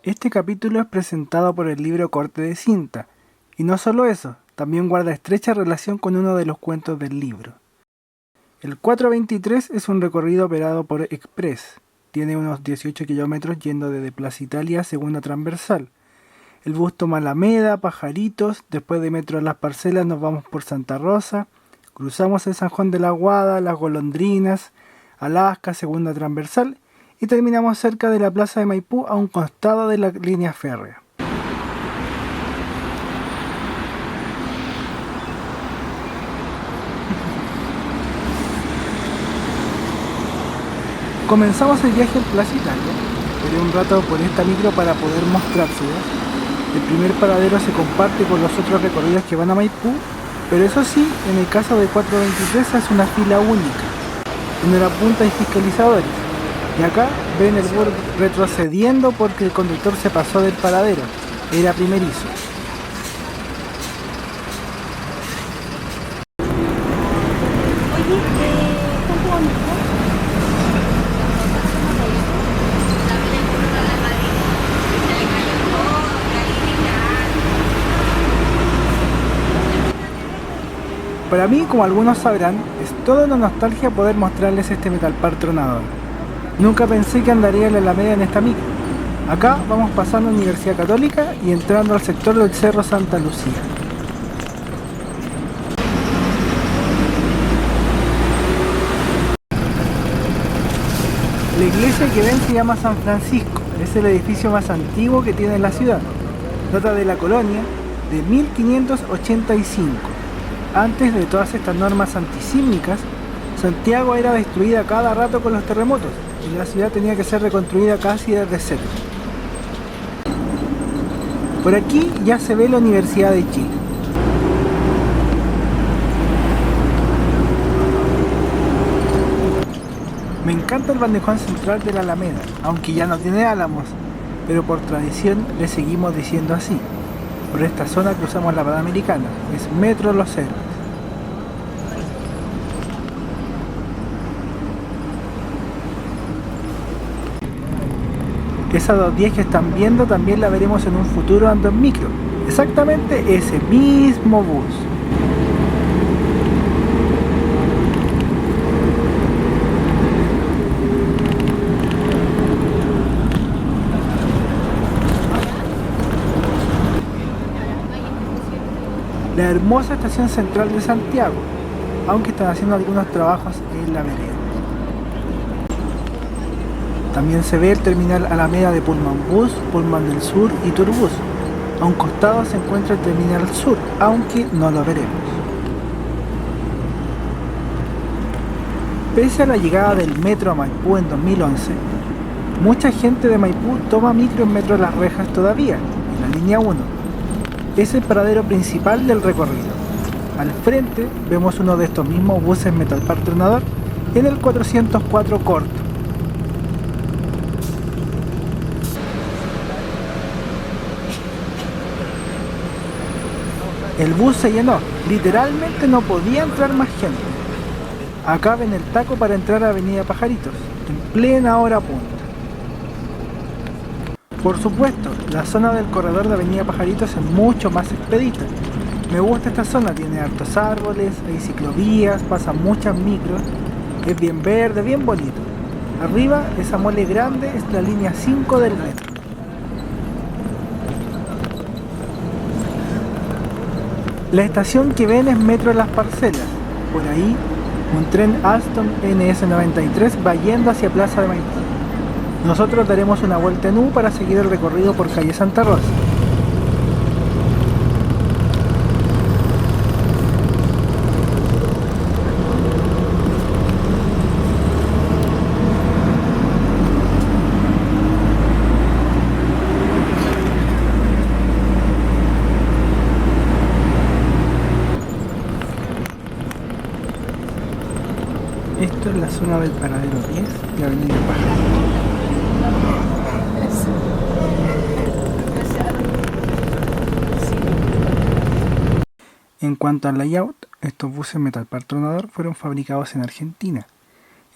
Este capítulo es presentado por el libro Corte de Cinta, y no solo eso, también guarda estrecha relación con uno de los cuentos del libro. El 423 es un recorrido operado por Express, tiene unos 18 kilómetros yendo desde Plaza Italia a Segunda Transversal. El bus toma Alameda, Pajaritos, después de Metro Las Parcelas nos vamos por Santa Rosa, cruzamos el San Juan de la Aguada, Las Golondrinas, Alaska, Segunda Transversal, y terminamos cerca de la plaza de Maipú a un costado de la línea férrea. Comenzamos el viaje en Plaza Italia. Esperé un rato por esta micro para poder mostrárselo. El primer paradero se comparte con los otros recorridos que van a Maipú, pero eso sí, en el caso de 423 es una fila única. En hora punta hay fiscalizadores. Y acá ven el bus retrocediendo porque el conductor se pasó del paradero. Era primerizo. Para mí, como algunos sabrán, es toda una nostalgia poder mostrarles este Metal Park tronador. Nunca pensé que andaría en la Alameda en esta micro. Acá vamos pasando Universidad Católica y entrando al sector del Cerro Santa Lucía. La iglesia que ven se llama San Francisco, es el edificio más antiguo que tiene la ciudad. Data de la colonia de 1585. Antes de todas estas normas antisísmicas, Santiago era destruida cada rato con los terremotos y la ciudad tenía que ser reconstruida casi desde cero. Por aquí ya se ve la Universidad de Chile. Me encanta el bandejón central de la Alameda, aunque ya no tiene álamos, pero por tradición le seguimos diciendo así. Por esta zona cruzamos la Panamericana, es Metro Los Héroes. Esa 210 que están viendo también la veremos en un futuro ando en micro. Exactamente ese mismo bus. La hermosa estación central de Santiago, aunque están haciendo algunos trabajos en la vereda. También se ve el terminal Alameda de Pullman Bus, Pullman del Sur y Turbus. A un costado se encuentra el terminal Sur, aunque no lo veremos. Pese a la llegada del metro a Maipú en 2011, mucha gente de Maipú toma micro en Metro Las Rejas todavía, en la línea 1. Es el paradero principal del recorrido. Al frente vemos uno de estos mismos buses Metal Park tronador en el 404 corto. El bus se llenó, literalmente no podía entrar más gente. Acá ven el taco para entrar a Avenida Pajaritos, en plena hora punta. Por supuesto, la zona del corredor de Avenida Pajaritos es mucho más expedita. Me gusta esta zona, tiene hartos árboles, hay ciclovías, pasan muchas micros, es bien verde, bien bonito. Arriba, esa mole grande es la línea 5 del metro. La estación que ven es Metro Las Parcelas. Por ahí, un tren Alstom NS93 va yendo hacia Plaza de Maipú. Nosotros daremos una vuelta en U para seguir el recorrido por calle Santa Rosa. Esto es la zona del paradero 10 de Avenida Pajaritos. En cuanto al layout, estos buses Metal Park tronador fueron fabricados en Argentina.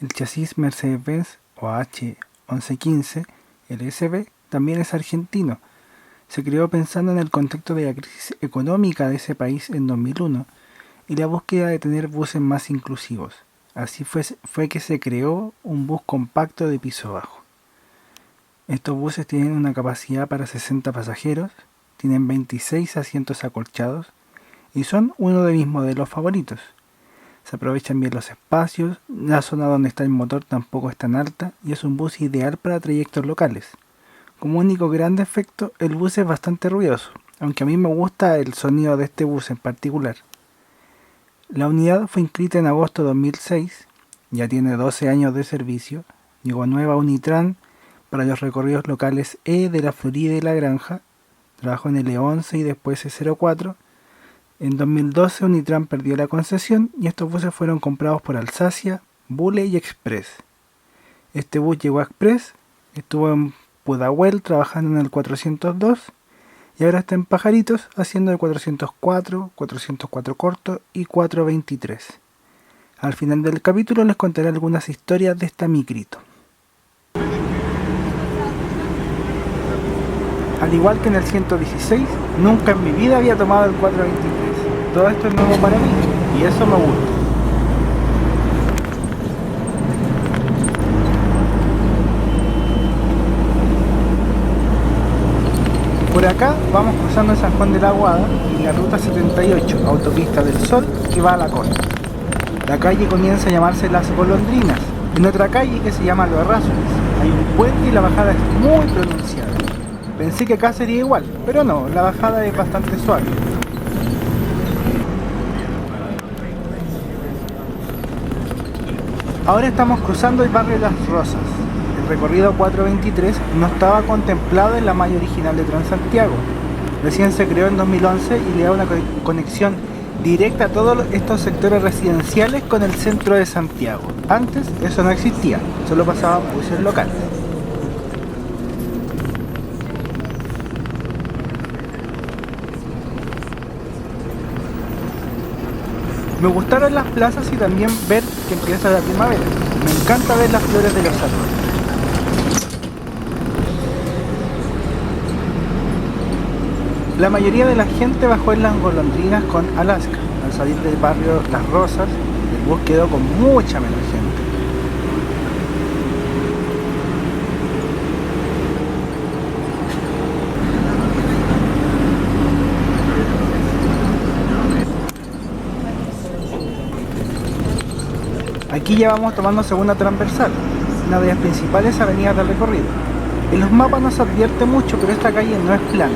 El chasis Mercedes-Benz OH1115 LSB también es argentino. Se creó pensando en el contexto de la crisis económica de ese país en 2001 y la búsqueda de tener buses más inclusivos. Así fue que se creó un bus compacto de piso bajo. Estos buses tienen una capacidad para 60 pasajeros, tienen 26 asientos acolchados y son uno de mis modelos favoritos. Se aprovechan bien los espacios, la zona donde está el motor tampoco es tan alta y es un bus ideal para trayectos locales. Como único gran defecto, el bus es bastante ruidoso, aunque a mí me gusta el sonido de este bus en particular. La unidad fue inscrita en agosto de 2006, ya tiene 12 años de servicio, llegó nueva a Unitran para los recorridos locales E de la Florida y La Granja, trabajó en el E11 y después E04. En 2012 Unitran perdió la concesión y estos buses fueron comprados por Alsacia, Bule y Express. Este bus llegó a Express, estuvo en Pudahuel trabajando en el 402 y ahora está en Pajaritos haciendo el 404, 404 corto y 423. Al final del capítulo les contaré algunas historias de esta micrito. Al igual que en el 116, nunca en mi vida había tomado el 423. Todo esto es nuevo para mí y eso me gusta. Por acá vamos cruzando San Juan de la Aguada y la ruta 78, autopista del Sol, que va a la costa. La calle comienza a llamarse Las Golondrinas, en otra calle que se llama Los Errázuriz. Hay un puente y la bajada es muy pronunciada. Pensé que acá sería igual, pero no, la bajada es bastante suave. Ahora estamos cruzando el barrio Las Rosas. El recorrido 423 no estaba contemplado en la malla original de Transantiago. Recién se creó en 2011 y le da una conexión directa a todos estos sectores residenciales con el centro de Santiago. Antes eso no existía, solo pasaban buses locales. Me gustaron las plazas y también ver que empieza la primavera. Me encanta ver las flores de los árboles. La mayoría de la gente bajó en Las Golondrinas con Alaska. Al salir del barrio Las Rosas, el bus quedó con mucha menos gente. Aquí ya vamos tomando segunda transversal, una de las principales avenidas del recorrido. En los mapas no se advierte mucho, pero esta calle no es plana.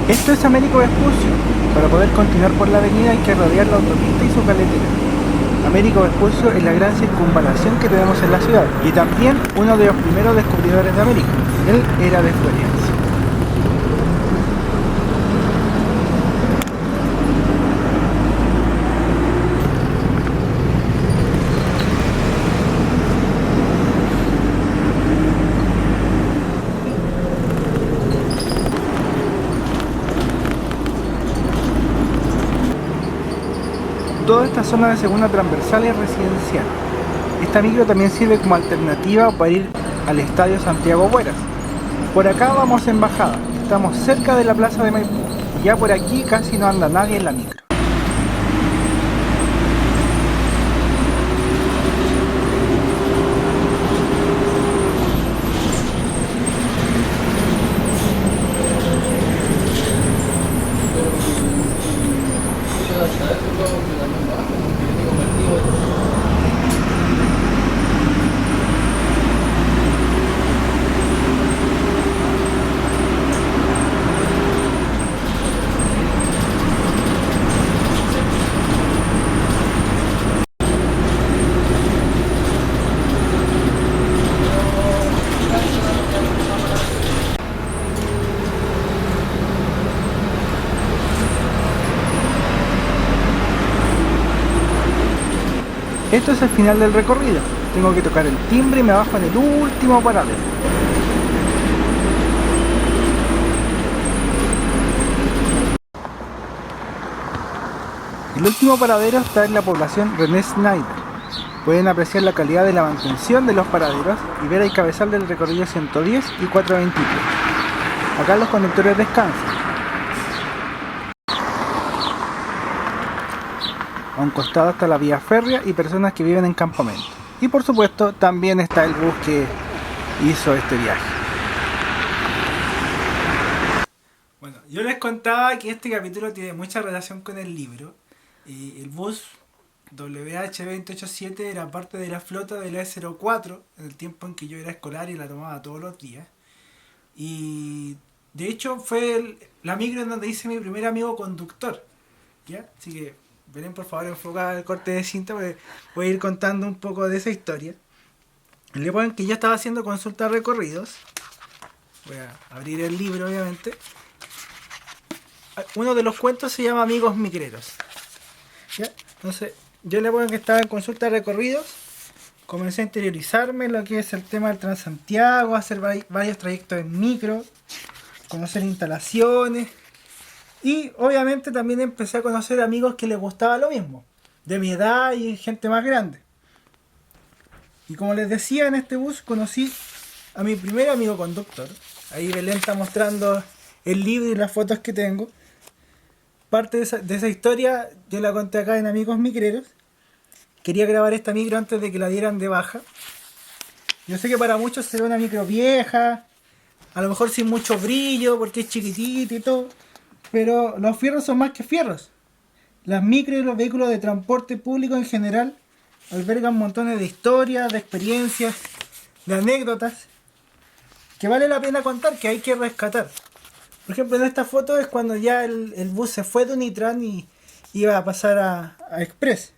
Esto es Américo Vespucio. Para poder continuar por la avenida hay que rodear la autopista y su carretera. Américo Vespucio es la gran circunvalación que tenemos en la ciudad y también uno de los primeros descubridores de América. Él era de Florida. Toda esta zona de segunda transversal es residencial. Esta micro también sirve como alternativa para ir al Estadio Santiago Bueras. Por acá vamos en bajada, estamos cerca de la plaza de Maipú. Ya por aquí casi no anda nadie en la micro. Esto es el final del recorrido. Tengo que tocar el timbre y me bajo en el último paradero. El último paradero está en la población René Snyder. Pueden apreciar la calidad de la mantención de los paraderos y ver el cabezal del recorrido 110 y 423. Acá los conductores descansan. A un costado está la vía férrea y personas que viven en campamento. Y por supuesto también está el bus que hizo este viaje. Bueno, yo les contaba que este capítulo tiene mucha relación con el libro. El bus WH-287 era parte de la flota de la E04 en el tiempo en que yo era escolar y la tomaba todos los días. Y de hecho fue la micro en donde hice mi primer amigo conductor, ¿ya? Así que ven por favor enfocada el corte de cinta, porque voy a ir contando un poco de esa historia. Le ponen que yo estaba haciendo consultas de recorridos. Voy a abrir el libro obviamente. Uno de los cuentos se llama Amigos Micreros, ¿ya? Entonces yo le pongo que estaba en consulta de recorridos. Comencé a interiorizarme en lo que es el tema del Transantiago, hacer varios trayectos en micro, conocer instalaciones y obviamente también empecé a conocer amigos que les gustaba lo mismo, de mi edad y gente más grande. Y como les decía, en este bus conocí a mi primer amigo conductor. Ahí Belén está mostrando el libro y las fotos que tengo. Parte de esa historia yo la conté acá en Amigos Micreros. Quería grabar esta micro antes de que la dieran de baja. Yo sé que para muchos será una micro vieja, a lo mejor sin mucho brillo porque es chiquitita y todo, pero los fierros son más que fierros. Las micros y los vehículos de transporte público en general albergan montones de historias, de experiencias, de anécdotas que vale la pena contar, que hay que rescatar. Por ejemplo, en esta foto es cuando ya el bus se fue de Unitran y iba a pasar a Express.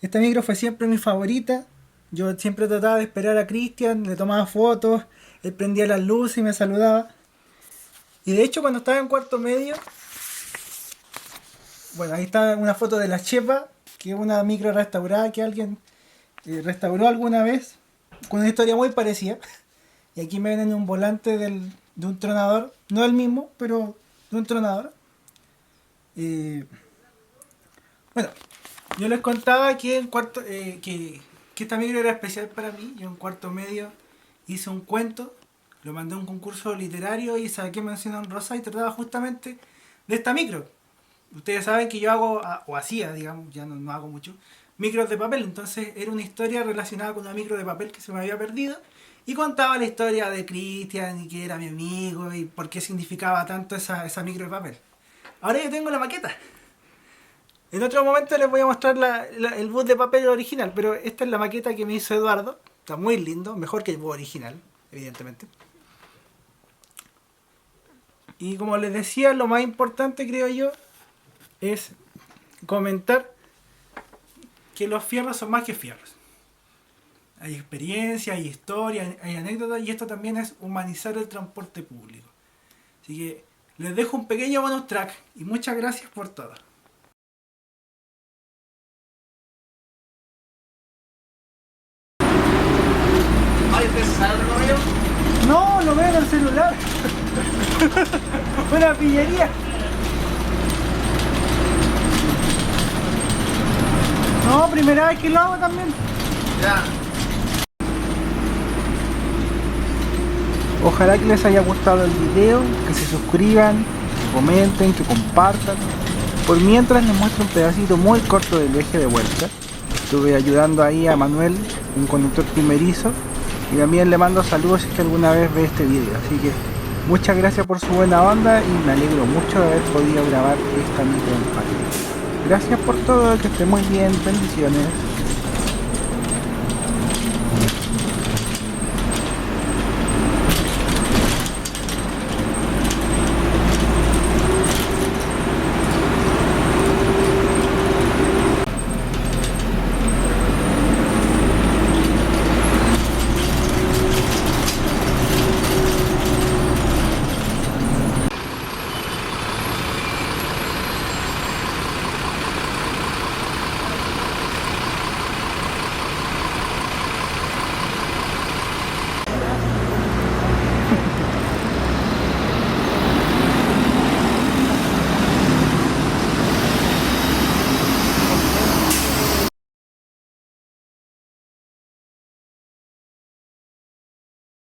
Esta micro fue siempre mi favorita. Yo siempre trataba de esperar a Cristian, le tomaba fotos, él prendía las luces y me saludaba. Y de hecho cuando estaba en cuarto medio, bueno, ahí está una foto de la Chepa, que es una micro restaurada que alguien restauró alguna vez, con una historia muy parecida. Y aquí me ven en un volante de un tronador, no el mismo, pero de un tronador. Bueno, yo les contaba que en cuarto que esta micro era especial para mí. Yo en cuarto medio hice un cuento, lo mandé a un concurso literario y saqué mención honrosa y trataba justamente de esta micro. Ustedes saben que yo hago, o hacía, digamos, ya no hago mucho, micros de papel. Entonces era una historia relacionada con una micro de papel que se me había perdido y contaba la historia de Cristian y que era mi amigo y por qué significaba tanto esa micro de papel. Ahora yo tengo la maqueta. En otro momento les voy a mostrar el bus de papel original, pero esta es la maqueta que me hizo Eduardo. Está muy lindo, mejor que el bus original, evidentemente. Y como les decía, lo más importante, creo yo, es comentar que los fierros son más que fierros. Hay experiencia, hay historia, hay anécdotas y esto también es humanizar el transporte público. Así que les dejo un pequeño bonus track y muchas gracias por todo. No, lo veo en el celular. Una pillería. No, primera vez que lo hago también. Ya. Ojalá que les haya gustado el video, que se suscriban, que comenten, que compartan. Por mientras les muestro un pedacito muy corto del viaje de vuelta. Estuve ayudando ahí a Manuel, un conductor primerizo, y también le mando saludos si es que alguna vez ve este video. Así que muchas gracias por su buena onda y me alegro mucho de haber podido grabar esta micro en Gracias por todo, que esté muy bien, bendiciones.